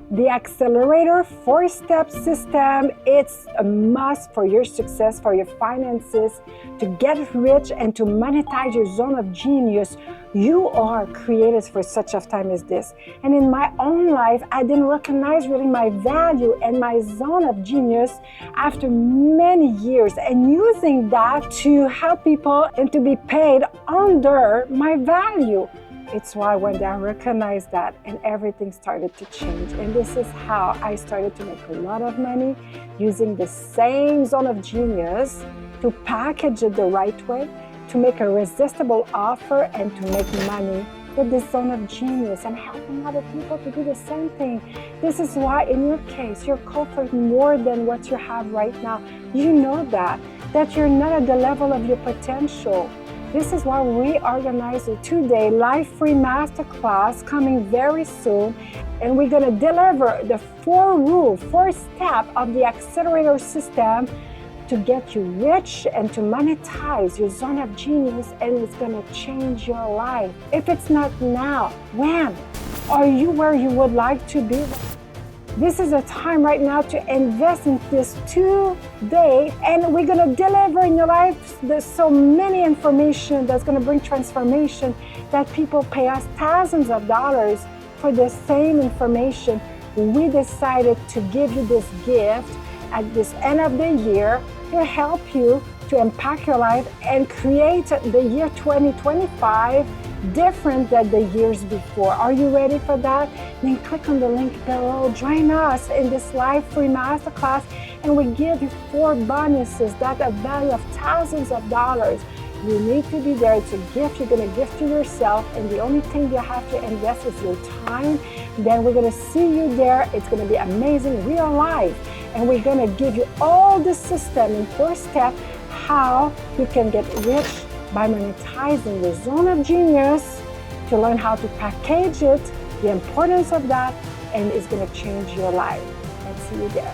The Accelerator 4-step system, it's a must for your success, for your finances, to get rich and to monetize your zone of genius. You are created for such a time as this. And in my own life, I didn't recognize really my value and my zone of genius after many years, and using that to help people and to be paid under my value. It's why when I recognized that, and everything started to change. And this is how I started to make a lot of money using the same zone of genius to package it the right way, to make a irresistible offer, and to make money with this zone of genius and helping other people to do the same thing. This is why in your case, you're called for more than what you have right now. You know that you're not at the level of your potential. This is why we organize a 2-day live free masterclass coming very soon. And we're gonna deliver the 4 step of the accelerator system to get you rich and to monetize your zone of genius, and it's gonna change your life. If it's not now, when? Are you where you would like to be? This is a time right now to invest in this 2-day, and we're gonna deliver in your life. There's so many information that's gonna bring transformation that people pay us thousands of dollars for the same information. We decided to give you this gift at this end of the year to help you to impact your life and create the year 2025 different than the years before. Are you ready for that? Then click on the link below. Join us in this live free masterclass, and we give you 4 bonuses that are value of thousands of dollars. You need to be there. It's a gift you're going to give to yourself, and the only thing you have to invest is your time. Then we're going to see you there. It's going to be amazing, real life, and we're going to give you all the system in 4 steps how you can get rich by monetizing your zone of genius, to learn how to package it, the importance of that, and it's going to change your life. Let's see you there.